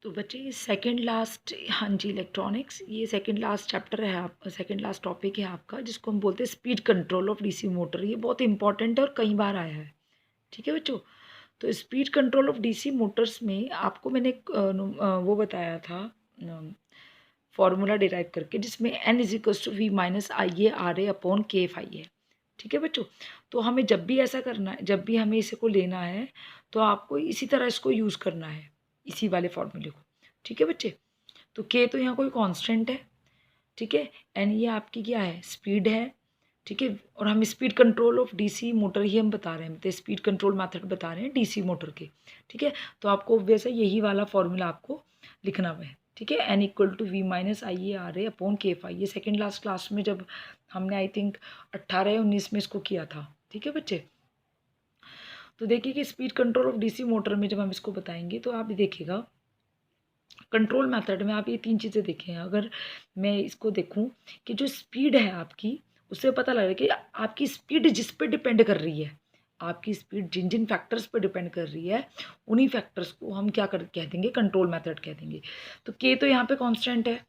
तो बच्चे ये सेकंड लास्ट, हाँ जी, इलेक्ट्रॉनिक्स, ये सेकंड लास्ट चैप्टर है, आप सेकंड लास्ट टॉपिक है आपका, जिसको हम बोलते हैं speed control of DC motor. ये बहुत इंपॉर्टेंट है और कई बार आया है। ठीक है बच्चों। तो speed control of DC Motors में आपको मैंने वो बताया था फॉर्मूला डिराइव करके, जिसमें n is equals to V minus I A R A upon K F I है। ठीक है बच्चों। तो हमें जब भी ऐसा करना है, जब भी हमें इसे को लेना है, तो आपको इसी तरह इसको यूज़ करना है, इसी वाले फॉर्मूले को। ठीक है बच्चे। तो के तो यहाँ कोई कांस्टेंट है, ठीक है। एन ये आपकी क्या है, स्पीड है, ठीक है। और हम speed control of DC motor ही हम बता रहे हैं, मतलब स्पीड कंट्रोल मेथड बता रहे हैं डीसी मोटर के। ठीक है। तो आपको वैसे यही वाला फॉर्मूला आपको लिखना हुआ है। ठीक है। N equal to V minus I A R A upon K F I. ये सेकेंड लास्ट क्लास में जब हमने आई थिंक 18 या 19 में इसको किया था। ठीक है बच्चे। तो देखिए कि speed control of DC motor में जब हम इसको बताएंगे तो आप देखिएगा कंट्रोल मेथड में आप ये तीन चीज़ें देखें। अगर मैं इसको देखूं कि जो स्पीड है आपकी, उससे पता लग रहा है कि आपकी स्पीड जिस पे डिपेंड कर रही है, आपकी स्पीड जिन जिन फैक्टर्स पर डिपेंड कर रही है, उन्हीं फैक्टर्स को हम क्या कर कह देंगे, कंट्रोल मेथड कह देंगे। तो के तो यहाँ पे कांस्टेंट है,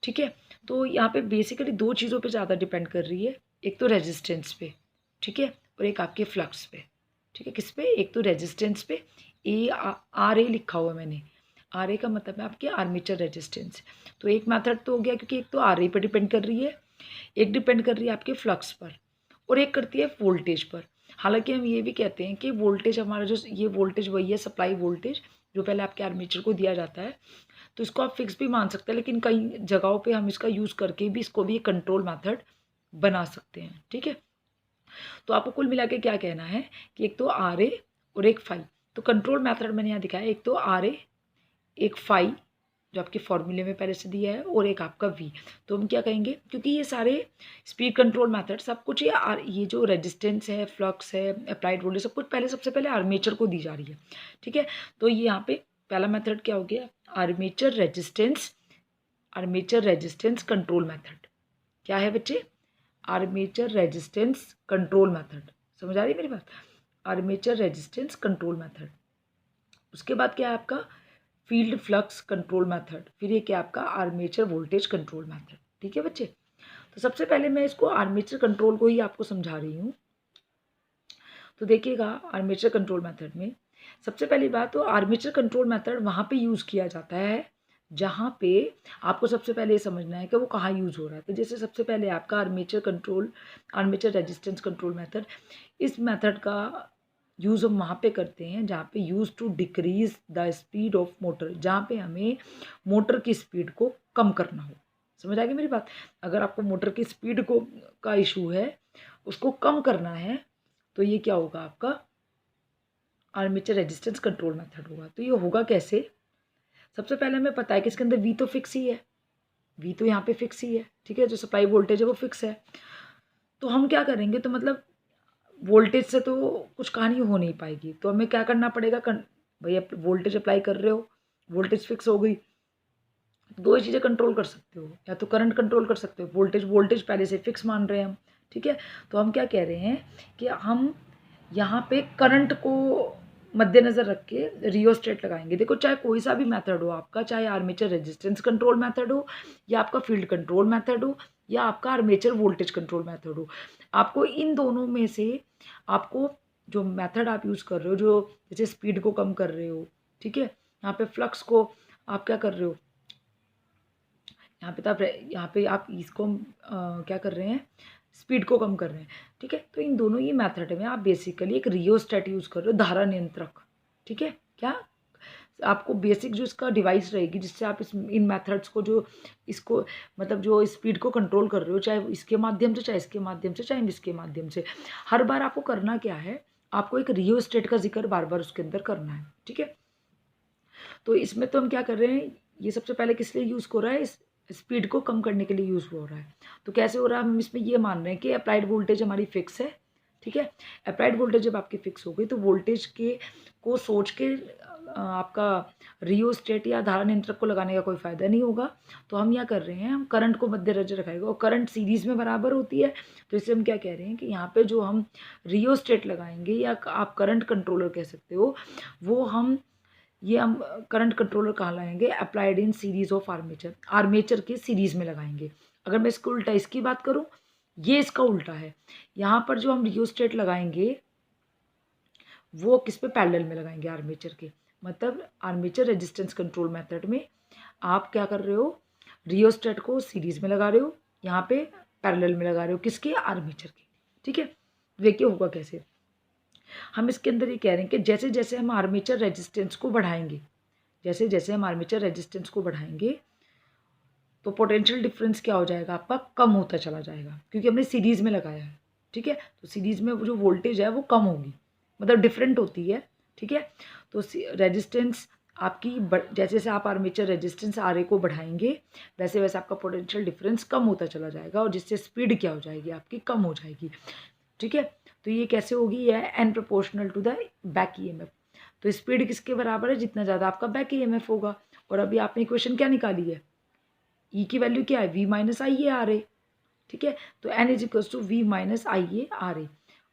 ठीक है। तो यहाँ पे बेसिकली दो चीज़ों पे ज़्यादा डिपेंड कर रही है, एक तो रेजिस्टेंस पे, ठीक है, और एक आपके फ्लक्स पे। ठीक है। किस पे, एक तो रेजिस्टेंस पे, ए आर ए लिखा हुआ मैंने, आर ए का मतलब है आपके आर्मेचर रेजिस्टेंस। तो एक मेथड तो हो गया, क्योंकि एक तो आर ए पर डिपेंड कर रही है, एक डिपेंड कर रही है आपके फ्लक्स पर, और एक करती है वोल्टेज पर। हालांकि हम ये भी कहते हैं कि वोल्टेज हमारा जो ये वोल्टेज वही है सप्लाई वोल्टेज, जो पहले आपके आर्मेचर को दिया जाता है। तो इसको आप फिक्स भी मान सकते हैं, लेकिन कई जगहों पे हम इसका यूज़ करके भी इसको भी एक कंट्रोल मेथड बना सकते हैं। ठीक है। तो आपको कुल मिला के क्या कहना है कि एक तो आर ए और एक फाई। तो कंट्रोल मेथड मैंने यहाँ दिखाया, एक तो आर ए, एक फाई जो आपके फॉर्मूले में पहले से दिया है, और एक आपका वी। तो हम क्या कहेंगे, क्योंकि ये सारे स्पीड कंट्रोल मेथड सब कुछ ये जो रेजिस्टेंस है, फ्लक्स है, अप्लाइड वोल्टेज, सब कुछ पहले सबसे पहले आर्मेचर को दी जा रही है। ठीक है। तो ये यहाँ पे पहला मेथड क्या हो गया, armature resistance, armature resistance control method. क्या है बच्चे, आर्मेचर रेजिस्टेंस कंट्रोल मेथड। समझ आ रही है मेरी बात, आर्मेचर रेजिस्टेंस कंट्रोल मेथड। उसके बाद क्या है आपका फील्ड फ्लक्स कंट्रोल मेथड, फिर ये क्या आपका आर्मेचर वोल्टेज कंट्रोल मेथड। ठीक है बच्चे। तो सबसे पहले मैं इसको आर्मेचर कंट्रोल को ही आपको समझा रही हूँ। तो देखिएगा आर्मेचर कंट्रोल मेथड में सबसे पहली बात, तो आर्मेचर कंट्रोल मेथड वहाँ पे यूज़ किया जाता है जहाँ पे आपको सबसे पहले ये समझना है कि वो कहाँ यूज़ हो रहा है। तो जैसे सबसे पहले आपका armature control, armature resistance control method, इस मेथड का यूज़ हम वहाँ पे करते हैं जहाँ पे use to decrease the speed of motor, जहाँ पे हमें मोटर की स्पीड को कम करना हो। समझ आ गई मेरी बात। अगर आपको मोटर की स्पीड को का इशू है, उसको कम करना है, तो ये क्या होगा आपका आर्मेचर रेजिस्टेंस कंट्रोल मेथड होगा। तो ये होगा कैसे, सबसे पहले हमें पता है कि इसके अंदर वी तो फिक्स ही है, वी तो यहाँ पे फिक्स ही है, ठीक है, जो सप्लाई वोल्टेज है वो फिक्स है। तो हम क्या करेंगे, तो मतलब वोल्टेज से तो कुछ कहानी हो नहीं पाएगी, तो हमें क्या करना पड़ेगा, भैया वोल्टेज अप्लाई कर रहे हो, वोल्टेज फिक्स हो गई, दो ही चीज़ें कंट्रोल कर सकते हो, या तो करंट कंट्रोल कर सकते हो, वोल्टेज वोल्टेज पहले से फिक्स मान रहे हैं हम। ठीक है। तो हम क्या कह रहे हैं कि हम यहाँ पे करंट को मद्देनज़र रख के रियोस्टेट लगाएंगे। देखो चाहे कोई सा भी मेथड हो आपका, चाहे आर्मेचर रेजिस्टेंस कंट्रोल मेथड हो, या आपका फील्ड कंट्रोल मेथड हो, या आपका आर्मेचर वोल्टेज कंट्रोल मेथड हो, आपको इन दोनों में से आपको जो मेथड आप यूज़ कर रहे हो, जो जैसे स्पीड को कम कर रहे हो, ठीक है, यहाँ पे फ्लक्स को आप क्या कर रहे हो, यहाँ पे आप इसको क्या कर रहे हैं, स्पीड को कम कर रहे हैं। ठीक है। तो इन दोनों ही मेथड में आप बेसिकली एक रियोस्टेट यूज़ कर रहे हो, धारा नियंत्रक। ठीक है। क्या आपको बेसिक जो इसका डिवाइस रहेगी, जिससे आप इन मेथड्स को जो इसको मतलब जो स्पीड को कंट्रोल कर रहे हो, चाहे इसके माध्यम से, चाहे इसके माध्यम से, चाहे इसके माध्यम से, हर बार आपको करना क्या है, आपको एक रियोस्टेट का जिक्र बार बार उसके अंदर करना है। ठीक है। तो इसमें तो हम क्या कर रहे हैं, ये सबसे पहले किस लिए यूज़ हो रहा है, इस स्पीड को कम करने के लिए यूज़ हो रहा है। तो कैसे हो रहा है, हम इसमें ये मान रहे हैं कि अप्लाइड वोल्टेज हमारी फिक्स है। ठीक है। अप्लाइड वोल्टेज जब आपकी फिक्स हो गई, तो वोल्टेज के को सोच के आपका रियोस्टेट या धारा नियंत्रक को लगाने का कोई फ़ायदा नहीं होगा। तो हम क्या कर रहे हैं, हम करंट को मद्देनजर रखेगा, और करंट सीरीज़ में बराबर होती है। तो इससे हम क्या कह रहे हैं कि यहाँ पे जो हम रियोस्टेट लगाएंगे, या आप करंट कंट्रोलर कह सकते हो, वो हम ये हम करंट कंट्रोलर कहाँ लगाएंगे, applied in series of armature, armature के सीरीज में लगाएंगे। अगर मैं इसको उल्टा इसकी बात करूँ, ये इसका उल्टा है। यहाँ पर जो हम रियोस्टेट लगाएंगे वो किस पे, पैरेलल में लगाएंगे आर्मेचर के। मतलब आर्मेचर रेजिस्टेंस कंट्रोल मेथड में आप क्या कर रहे हो, रियोस्टेट को सीरीज में लगा रहे हो, यहाँ पे पैरेलल में लगा रहे हो, किसके, आर्मेचर के। ठीक है, देखिए होगा कैसे। हम इसके अंदर ये कह रहे हैं कि जैसे जैसे हम आर्मेचर रेजिस्टेंस को बढ़ाएंगे, जैसे जैसे हम आर्मेचर रेजिस्टेंस को बढ़ाएंगे तो पोटेंशियल डिफरेंस क्या हो जाएगा आपका, कम होता चला जाएगा, क्योंकि हमने सीरीज़ में लगाया है। ठीक है, तो सीरीज़ में जो वोल्टेज है वो कम होगी, मतलब डिफरेंट होती है। ठीक है, तो रेजिस्टेंस आपकी जैसे जैसे आप आर्मेचर रेजिस्टेंस आर को बढ़ाएंगे वैसे वैसे आपका पोटेंशियल डिफरेंस कम होता चला जाएगा, और जिससे स्पीड क्या हो जाएगी आपकी, कम हो जाएगी। ठीक है, तो ये कैसे होगी, ये है N proportional to the back EMF. तो स्पीड किसके बराबर है, जितना ज़्यादा आपका बैक ईएमएफ होगा। और अभी आपने इक्वेशन क्या निकाली है, ई की वैल्यू क्या है, V minus I A R A. ठीक है, तो N is equals to V minus I A R A.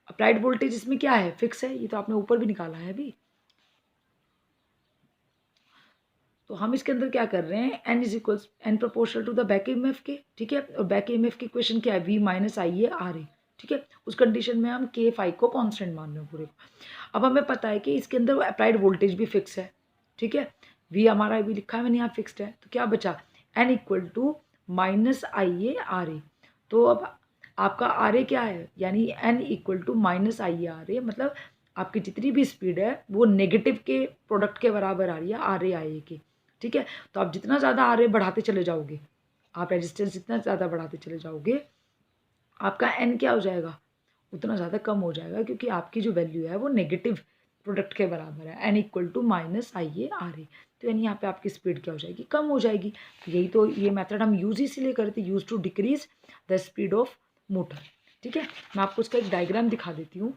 Applied voltage इसमें क्या है, फिक्स है, ये तो आपने ऊपर भी निकाला है अभी। तो हम इसके अंदर क्या कर रहे हैं, N is equals N proportional to the back EMF के। ठीक है, और बैक ईएमएफ की इक्वेशन क्या है, V minus I A R A. ठीक है, उस कंडीशन में हम के फाई को कांस्टेंट मान रहे हैं पूरे को। अब हमें पता है कि इसके अंदर अप्लाइड वोल्टेज भी फिक्स है। ठीक है, वी हमारा भी लिखा है मैंने यहाँ फिक्स्ड है, तो क्या बचा, N equal to minus I A R A. तो अब आपका आर ए क्या है, यानी N equal to minus I A R A, मतलब आपकी जितनी भी स्पीड है वो नेगेटिव के प्रोडक्ट के बराबर आ रही है, आर ए आई ए के। ठीक है, तो आप जितना ज़्यादा आर ए बढ़ाते चले जाओगे, आप रेजिस्टेंस जितना ज़्यादा बढ़ाते चले जाओगे, आपका एन क्या हो जाएगा, उतना ज़्यादा कम हो जाएगा, क्योंकि आपकी जो वैल्यू है वो नेगेटिव प्रोडक्ट के बराबर है, N equal to minus I A R A. तो यानी यहाँ पे आपकी स्पीड क्या हो जाएगी, कम हो जाएगी। तो यही तो ये मेथड हम यूज़ इसीलिए करते, use to decrease the speed of motor. ठीक है, मैं आपको इसका एक डायग्राम दिखा देती हूँ।